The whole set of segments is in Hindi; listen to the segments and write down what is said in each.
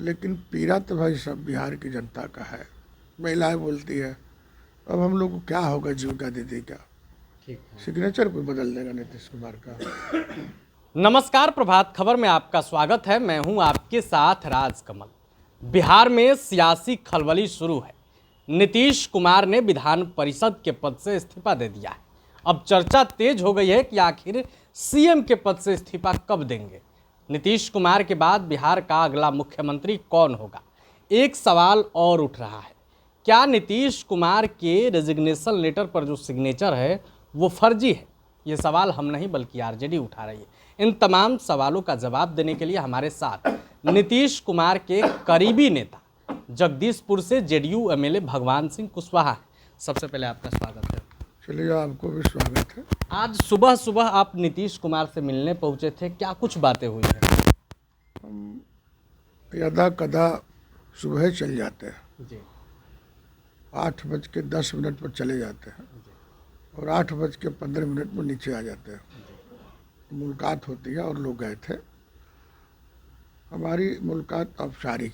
लेकिन पीड़ा तो भाई सब बिहार की जनता का है। महिलाएं बोलती है अब हम लोग को क्या होगा जीविका दीदी का। सिग्नेचर कोई बदल देगा नीतीश कुमार का। नमस्कार, प्रभात खबर में आपका स्वागत है। मैं हूं आपके साथ राजकमल। बिहार में सियासी खलबली शुरू है। नीतीश कुमार ने विधान परिषद के पद से इस्तीफा दे दिया है। अब चर्चा तेज हो गई है कि आखिर सीएम के पद से इस्तीफा कब देंगे। नीतीश कुमार के बाद बिहार का अगला मुख्यमंत्री कौन होगा, एक सवाल और उठ रहा है। क्या नीतीश कुमार के रेजिग्नेशन लेटर पर जो सिग्नेचर है वो फर्जी है? ये सवाल हम नहीं बल्कि आरजेडी उठा रही है। इन तमाम सवालों का जवाब देने के लिए हमारे साथ नीतीश कुमार के करीबी नेता जगदीशपुर से जेडीयू एमएलए भगवान सिंह कुशवाहा हैं। सबसे पहले आपका स्वागत है। चलिए, आपको भी स्वागत है। आज सुबह सुबह आप नीतीश कुमार से मिलने पहुंचे थे, क्या कुछ बातें हुई हैं? हम यदा कदा सुबह चल जाते हैं जी 8:10 पर चले जाते हैं और 8:15 पर नीचे आ जाते हैं। मुलाकात होती है और लोग गए थे। हमारी मुलाकात औपचारिक,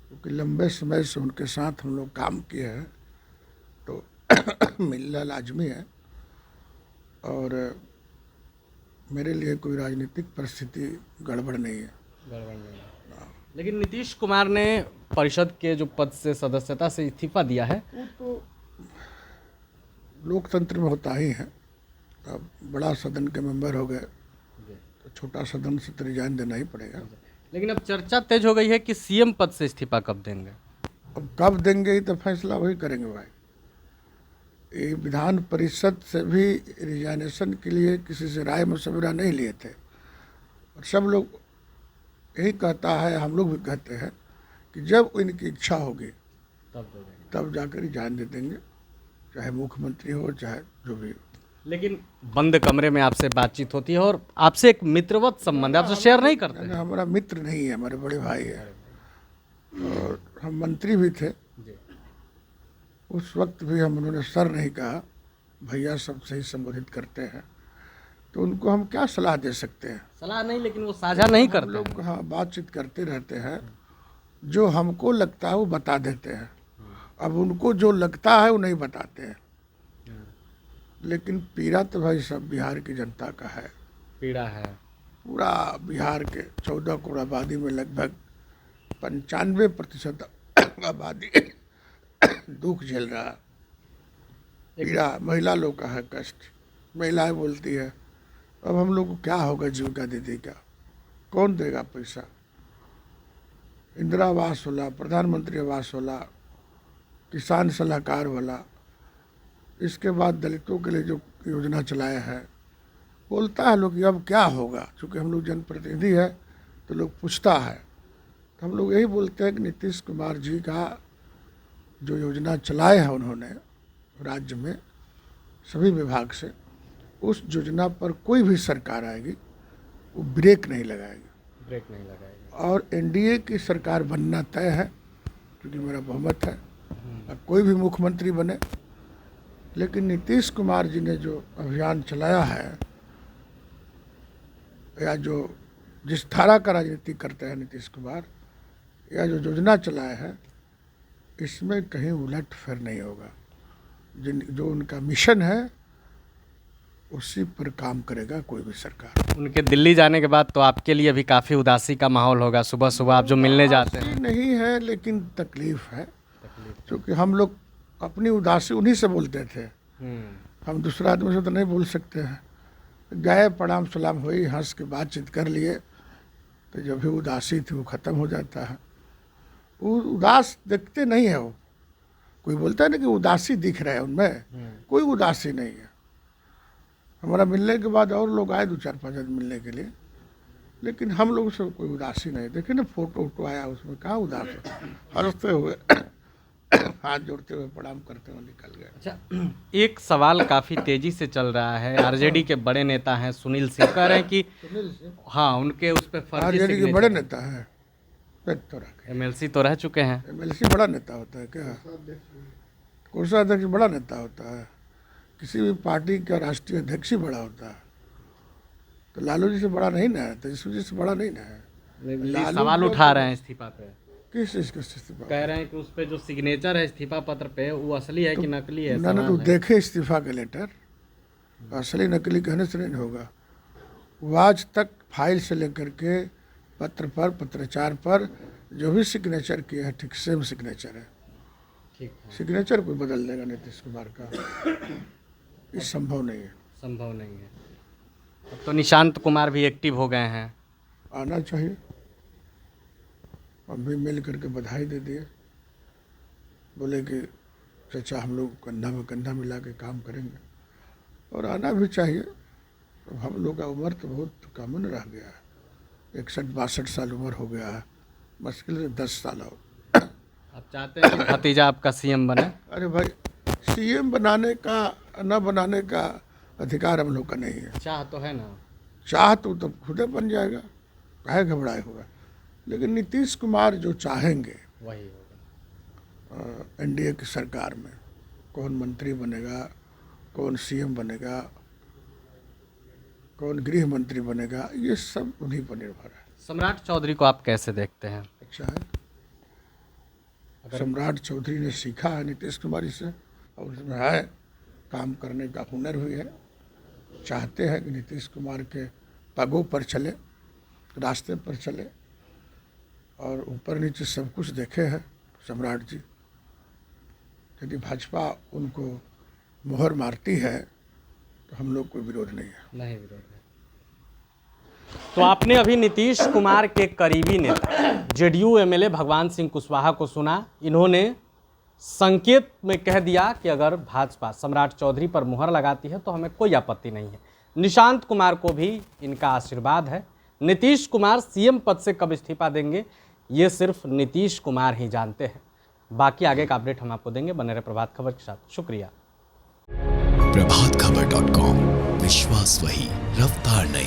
क्योंकि लंबे समय से उनके साथ हम लोग काम किए हैं तो मिलना लाजमी है। और मेरे लिए कोई राजनीतिक परिस्थिति गड़बड़ नहीं है। लेकिन नीतीश कुमार ने परिषद के जो पद से सदस्यता से इस्तीफा दिया है, वो तो लोकतंत्र में होता ही है। अब बड़ा सदन के मेंबर हो गए तो छोटा सदन से तो रिजाइन देना ही पड़ेगा। लेकिन अब चर्चा तेज हो गई है कि सीएम पद से इस्तीफा कब देंगे। अब कब देंगे ही तो फैसला वही करेंगे भाई। ये विधान परिषद से भी रिजाइनेशन के लिए किसी से राय मशविरा नहीं लिए थे और सब लोग यही कहता है, हम लोग भी कहते हैं कि जब इनकी इच्छा होगी तब जाकर रिजाइन दे देंगे, चाहे मुख्यमंत्री हो चाहे जो भी हो। लेकिन बंद कमरे में आपसे बातचीत होती है और आपसे एक मित्रवत संबंध है, आपसे शेयर नहीं करते। हमारा मित्र नहीं है, हमारे बड़े भाई है और हम मंत्री भी थे। उस वक्त भी हम उन्होंने सर नहीं कहा, भैया सब सही संबोधित करते हैं, तो उनको हम क्या सलाह दे सकते हैं। सलाह नहीं, लेकिन वो साझा नहीं करते। हम लोग हाँ बातचीत करते रहते हैं, जो हमको लगता है वो बता देते हैं। अब उनको जो लगता है वो नहीं बताते हैं। लेकिन पीड़ा तो भाई सब बिहार की जनता का है। पीड़ा है पूरा बिहार के 14 करोड़ आबादी में लगभग 95% आबादी दुख झेल रहा है। पीड़ा महिला लोग का है, कष्ट। महिलाएं बोलती है अब हम लोग को क्या होगा जीविका दीदी का, कौन देगा पैसा। इंदिरा आवास वाला, प्रधानमंत्री आवास वाला, किसान सलाहकार वाला, इसके बाद दलितों के लिए जो योजना चलाया है, बोलता है लोग कि अब क्या होगा। चूँकि हम लोग जनप्रतिनिधि है तो लोग पूछता है, तो हम लोग यही बोलते हैं कि नीतीश कुमार जी का जो योजना चलाए हैं उन्होंने राज्य में सभी विभाग से, उस योजना पर कोई भी सरकार आएगी वो ब्रेक नहीं लगाएगी। और एनडीए की सरकार बनना तय है, क्योंकि मेरा बहुमत है। अब कोई भी मुख्यमंत्री बने, लेकिन नीतीश कुमार जी ने जो अभियान चलाया है या जो जिस धारा का राजनीति करते हैं नीतीश कुमार, या जो योजना चलाया है, इसमें कहीं उलट फिर नहीं होगा। जो उनका मिशन है उसी पर काम करेगा कोई भी सरकार। उनके दिल्ली जाने के बाद तो आपके लिए भी काफ़ी उदासी का माहौल होगा। सुबह सुबह आप जो मिलने जाते हैं। नहीं है, लेकिन तकलीफ है, क्योंकि हम लोग अपनी उदासी उन्हीं से बोलते थे। हम दूसरा आदमी से तो नहीं बोल सकते हैं। गए, प्रणाम सलाम हुई, हंस के बातचीत कर लिए, तो जब भी उदासी थी वो ख़त्म हो जाता है। वो उदास देखते नहीं है। वो कोई बोलता है ना कि उदासी दिख रहा है उनमें, कोई उदासी नहीं है। हमारा मिलने के बाद और लोग आए 2-4-5 आदमी मिलने के लिए, लेकिन हम लोग से कोई उदासी नहीं। देखिए ना, फोटो आया, उसमें कहाँ उदास है, हंसते हुए हाथ जोड़ते हुए प्रणाम करते हुए निकल गए। अच्छा, एक सवाल काफ़ी तेजी से चल रहा है। आरजेडी के बड़े नेता हैं सुनील सिंह, कह रहे हैं कि हाँ उनके उस पर फर्जी आरजेडी के बड़े नेता हैं, एमएलसी तो रह चुके हैं। एमएलसी बड़ा नेता होता है क्या? कोषाध्यक्ष बड़ा नेता होता है? किसी भी पार्टी का राष्ट्रीय अध्यक्ष ही बड़ा होता है। तो लालू जी से बड़ा नहीं ना है, तेजस्वी जी से बड़ा नहीं ना है। लालू सवाल को उठा रहे हैं इस्तीफा पे, किस चीज का इस्तीफा? कह रहे हैं कि उस पे जो सिग्नेचर है इस्तीफा पत्र पे वो असली है कि नकली है? ना ना, सवाल तो है। देखे इस्तीफा का लेटर, असली नकली कहने से नहीं होगा। वो आज तक फाइल से लेकर के पत्र पर, पत्राचार पर जो भी सिग्नेचर किया है, ठीक सेम सिग्नेचर है। ठीक है, सिग्नेचर कोई बदल देगा नीतीश कुमार का, ये संभव नहीं है। संभव नहीं है। अब तो निशांत कुमार भी एक्टिव हो गए हैं। आना चाहिए। हम भी मिल करके बधाई दे दिए, बोले कि चाचा हम लोग कंधा में कंधा मिला के काम करेंगे, और आना भी चाहिए। तो हम लोग का उम्र तो बहुत कम न रह गया है, 61-62 साल उम्र हो गया है, मुश्किल से 10 साल और। आप चाहते हैं कि भतीजा आपका सीएम बने? अरे भाई, सीएम बनाने का न बनाने का अधिकार हम लोग का नहीं है। चाह तो है ना? चाह तो तब खुदे बन जाएगा, काहे घबराए होगा। लेकिन नीतीश कुमार जो चाहेंगे वही होगा। एनडीए की सरकार में कौन मंत्री बनेगा, कौन सीएम बनेगा, कौन गृह मंत्री बनेगा, ये सब उन्हीं पर निर्भर है। सम्राट चौधरी को आप कैसे देखते हैं? अच्छा है, सम्राट चौधरी ने सीखा है नीतीश कुमार से, और उसमें है काम करने का हुनर भी है। चाहते हैं कि नीतीश कुमार के पगों पर चले, रास्ते पर चले, और ऊपर नीचे सब कुछ देखे हैं सम्राट जी। यदि भाजपा उनको मोहर मारती है तो हम लोग कोई विरोध नहीं है। नहीं विरोध है। तो आपने अभी नीतीश कुमार के करीबी नेता जेडीयू एमएलए भगवान सिंह कुशवाहा को सुना। इन्होंने संकेत में कह दिया कि अगर भाजपा सम्राट चौधरी पर मुहर लगाती है तो हमें कोई आपत्ति नहीं है। निशांत कुमार को भी इनका आशीर्वाद है। नीतीश कुमार सीएम पद से कब इस्तीफा देंगे ये सिर्फ नीतीश कुमार ही जानते हैं। बाकी आगे का अपडेट हम आपको देंगे। बने रहे प्रभात खबर के साथ। शुक्रिया। प्रभातखबर.com, विश्वास वही, रफ्तार नहीं।